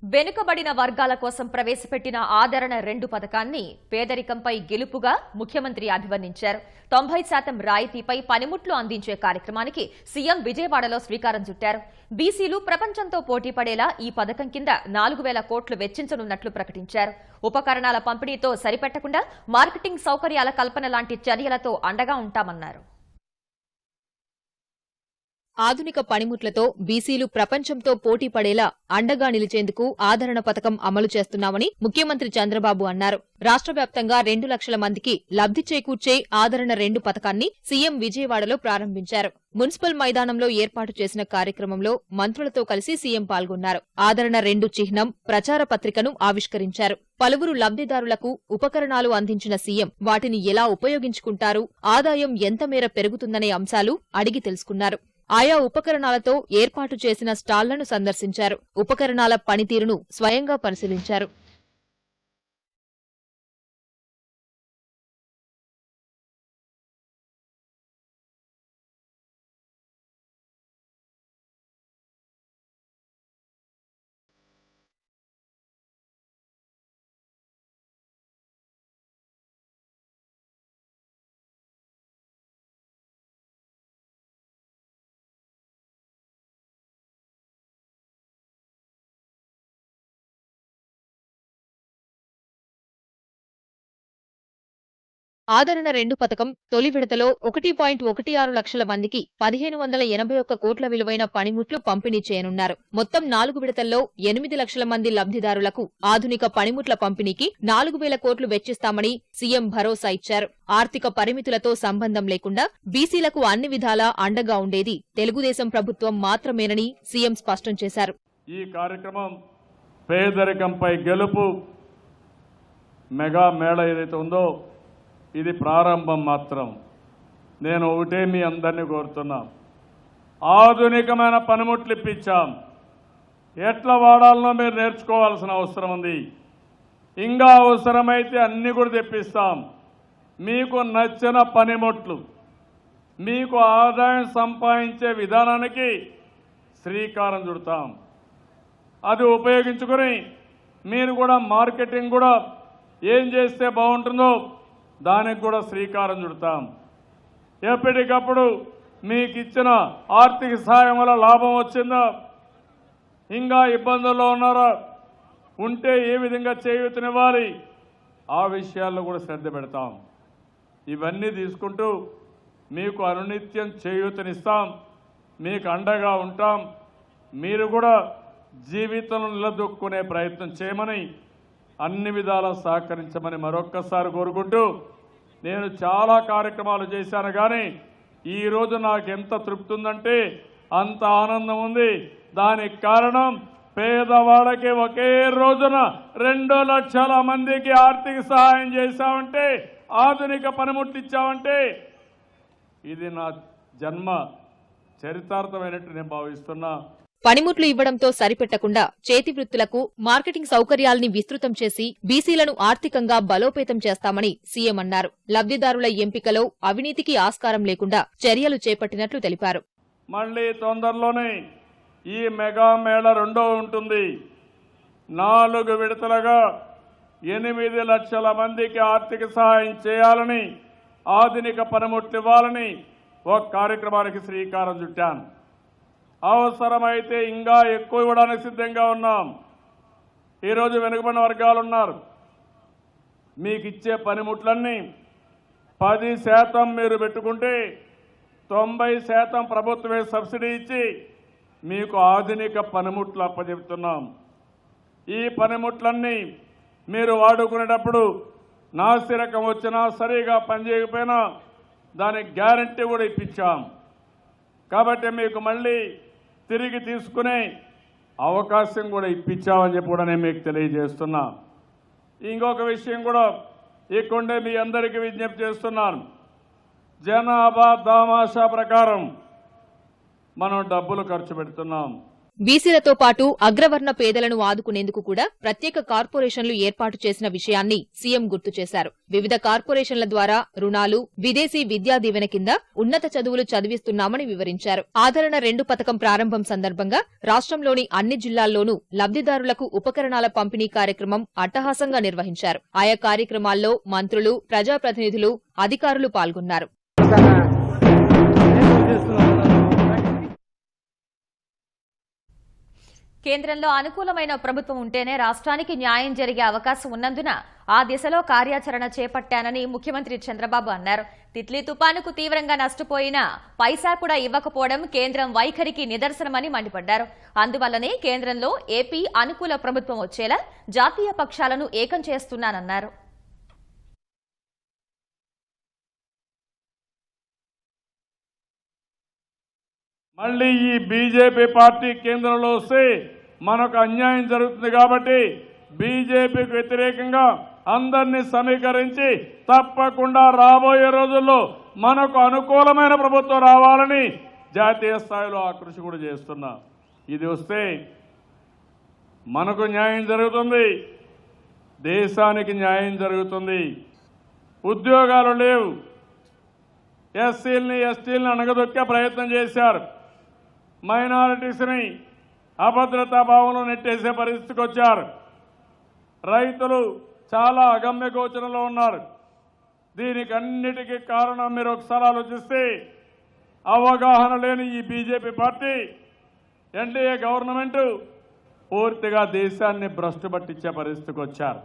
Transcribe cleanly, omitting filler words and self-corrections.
వెనుకబడిన వర్గాల కోసం ప్రవేశపెట్టిన ఆదరణ 2 పథకాన్ని పేదరికంపై గెలుపుగా ముఖ్యమంత్రి అభివర్ణించారు. 90% రాయితీపై పనిముట్లు అందించే కార్యక్రమానికి సీఎం విజయవాడలో శ్రీకారం చుట్టారు. బీసీలు ప్రపంచంతో పోటీ పడేలా ఈ పథకం కింద 4,000 కోట్లు వెచ్చించనున్నట్లు ప్రకటించారు. ఉపకరణాల పంపిణీతో సరిపెట్టకుండా మార్కెటింగ్ సౌకర్యాల కల్పన లాంటి చర్యలతో అండగా ఉంటామన్నారు. ఆధునిక పనిముట్లతో బీసీలు ప్రపంచంతో పోటీ పడేలా అండగా నిలిచేందుకు ఆదరణ పథకం అమలు చేస్తున్నామని ముఖ్యమంత్రి చంద్రబాబు అన్నారు. రాష్ట్ర వ్యాప్తంగా 2 లక్షల మందికి లబ్ధి చేకూర్చే ఆదరణ 2 పథకాన్ని సీఎం విజయవాడలో ప్రారంభించారు. మున్సిపల్ మైదానంలో ఏర్పాటు చేసిన కార్యక్రమంలో మంత్రులతో కలిసి సీఎం పాల్గొన్నారు. ఆదరణ 2 చిహ్నం ప్రచార పత్రికను ఆవిష్కరించారు. పలువురు లబ్ధిదారులకు ఉపకరణాలు అందించిన సీఎం వాటిని ఎలా ఉపయోగించుకుంటారు, ఆదాయం ఎంత మేర పెరుగుతుందనే అంశాలు అడిగి తెలుసుకున్నారు. ఆయా ఉపకరణాలతో ఏర్పాటు చేసిన స్టాళ్లను సందర్శించారు. ఉపకరణాల పనితీరును స్వయంగా పరిశీలించారు. ఆదరణ 2 పథకం తొలి విడతలో 1.16 లక్షల మందికి 1,581 కోట్ల విలువైన పనిముట్లు పంపిణీ చేయనున్నారు. మొత్తం 4 విడతల్లో 8 లక్షల మంది లబ్ధిదారులకు ఆధునిక పనిముట్ల పంపిణీకి 4,000 కోట్లు వెచ్చిస్తామని సీఎం భరోసా ఇచ్చారు. ఆర్థిక పరిమితులతో సంబంధం లేకుండా బీసీలకు అన్ని విధాలా అండగా ఉండేది తెలుగుదేశం ప్రభుత్వం మాత్రమేనని సీఎం స్పష్టం చేశారు. ఈ కార్యక్రమం పేదరికంపై గెలుపు మెగా మేళ ఏదైతే ఉందో ఇది ప్రారంభం మాత్రం. నేను ఒకటే మీ అందరినీ కోరుతున్నా, ఆధునికమైన పనిముట్లు ఇప్పించాం. ఎట్లా వాడాలనో మీరు నేర్చుకోవాల్సిన అవసరం ఉంది. ఇంకా అవసరమైతే అన్ని కూడా తెప్పిస్తాం. మీకు నచ్చిన పనిముట్లు, మీకు ఆదాయం సంపాదించే విధానానికి శ్రీకారం చుడతాం. అది ఉపయోగించుకొని మీరు కూడా మార్కెటింగ్ కూడా ఏం చేస్తే బాగుంటుందో దానికి కూడా శ్రీకారం చుడతాం. ఎప్పటికప్పుడు మీకు ఇచ్చిన ఆర్థిక సహాయం వల్ల లాభం వచ్చిందా, ఇంకా ఇబ్బందుల్లో ఉన్నారా, ఉంటే ఏ విధంగా చేయూతనివ్వాలి, ఆ విషయాల్లో కూడా శ్రద్ధ పెడతాం. ఇవన్నీ తీసుకుంటూ మీకు అనునిత్యం చేయూతనిస్తాం, మీకు అండగా ఉంటాం. మీరు కూడా జీవితంలో నిలదొక్కునే ప్రయత్నం చేయమని, అన్ని విధాలా సహకరించమని మరొక్కసారి కోరుకుంటూ, నేను చాలా కార్యక్రమాలు చేశాను కానీ ఈరోజు నాకు ఎంత తృప్తి ఉందంటే అంత ఆనందం ఉంది. దానికి కారణం పేదవాళ్ళకి ఒకే రోజున 2 లక్షల మందికి ఆర్థిక సహాయం చేశామంటే, ఆధునిక పనిముట్లు ఇచ్చామంటే ఇది నా జన్మ చరితార్థమైనట్టు నేను భావిస్తున్నా. పనిముట్లు ఇవ్వడంతో సరిపెట్టకుండా చేతి వృత్తులకు మార్కెటింగ్ సౌకర్యాల్ని విస్తృతం చేసి బీసీలను ఆర్థికంగా బలోపేతం చేస్తామని సీఎం అన్నారు. లబ్ధిదారుల ఎంపికలో అవినీతికి ఆస్కారం లేకుండా చర్యలు చేపట్టినట్లు తెలిపారు. మళ్లీ తొందరలోనే ఈ మెగా మేళ 2వ ఉంటుంది. 4 విడతలుగా 8 లక్షల మందికి ఆర్థిక సహాయం చేయాలని, ఆధునిక పనిముట్లు ఇవ్వాలని ఒక కార్యక్రమానికి శ్రీకారం చుట్టాను. అవసరమైతే ఇంకా ఎక్కువ ఇవ్వడానికి సిద్ధంగా ఉన్నాం. ఈరోజు వెనుకబడిన వర్గాలు ఉన్నారు. మీకు ఇచ్చే పనిముట్లన్నీ 10% మీరు పెట్టుకుంటే 90% ప్రభుత్వమే సబ్సిడీ ఇచ్చి మీకు ఆధునిక పనిముట్లు అప్పచెప్తున్నాం. ఈ పనిముట్లన్నీ మీరు వాడుకునేటప్పుడు నాసిరకం వచ్చినా, సరిగా పనిచేయకపోయినా దానికి గ్యారంటీ కూడా ఇప్పించాం. కాబట్టి మీకు మళ్ళీ తిరిగి తీసుకునే అవకాశం కూడా ఇప్పించామని చెప్పి కూడా నేను మీకు తెలియజేస్తున్నా. ఇంకొక విషయం కూడా ఇక్కడే మీ అందరికీ విజ్ఞప్తి చేస్తున్నాను. జనాభా దామాషా ప్రకారం మనం డబ్బులు ఖర్చు పెడుతున్నాం. బీసీలతో పాటు అగ్రవర్ణ పేదలను ఆదుకునేందుకు కూడా ప్రత్యేక కార్పొరేషన్లు ఏర్పాటు చేసిన విషయాన్ని సీఎం గుర్తు చేశారు. వివిధ కార్పొరేషన్ల ద్వారా రుణాలు, విదేశీ విద్యా దీవెన కింద ఉన్నత చదువులు చదివిస్తున్నామని వివరించారు. ఆదరణ 2 పథకం ప్రారంభం సందర్భంగా రాష్ట్రంలోని అన్ని జిల్లాల్లోనూ లబ్దిదారులకు ఉపకరణాల పంపిణీ కార్యక్రమం అట్టహాసంగా నిర్వహించారు. ఆయా కార్యక్రమాల్లో మంత్రులు, ప్రజాప్రతినిధులు, అధికారులు పాల్గొన్నారు. కేంద్రంలో అనుకూలమైన ప్రభుత్వం ఉంటేనే రాష్ట్రానికి న్యాయం జరిగే అవకాశం ఉన్నందున ఆ దిశలో కార్యాచరణ చేపట్టానని ముఖ్యమంత్రి చంద్రబాబు అన్నారు. తిత్లీ తుపానుకు తీవ్రంగా నష్టపోయినా పైసా కూడా ఇవ్వకపోవడం కేంద్రం వైఖరికి నిదర్శనమని మండిపడ్డారు. అందువల్లనే కేంద్రంలో ఏపీ అనుకూల ప్రభుత్వం వచ్చేలా జాతీయ పక్షాలను ఏకం చేస్తున్నానన్నారు. మళ్ళీ ఈ బీజేపీ పార్టీ కేంద్రంలో వస్తే మనకు అన్యాయం జరుగుతుంది కాబట్టి బీజేపీకి వ్యతిరేకంగా అందరినీ సమీకరించి తప్పకుండా రాబోయే రోజుల్లో మనకు అనుకూలమైన ప్రభుత్వం రావాలని జాతీయ స్థాయిలో ఆ కృషి కూడా చేస్తున్నా. ఇది వస్తే మనకు న్యాయం జరుగుతుంది, దేశానికి న్యాయం జరుగుతుంది. ఉద్యోగాలు లేవు, ఎస్సీలని ఎస్టీలని అణగదొక్కే ప్రయత్నం చేశారు. మైనారిటీస్ని అభద్రతా భావంలో నెట్టేసే పరిస్థితికి వచ్చారు. రైతులు చాలా అగమ్య గోచరంలో ఉన్నారు. దీనికి అన్నిటికీ కారణం మీరు ఒకసారి ఆలోచిస్తే అవగాహన లేని ఈ బీజేపీ పార్టీ, ఎన్డీఏ గవర్నమెంట్ పూర్తిగా దేశాన్ని భ్రష్టు పట్టించే పరిస్థితికి వచ్చారు.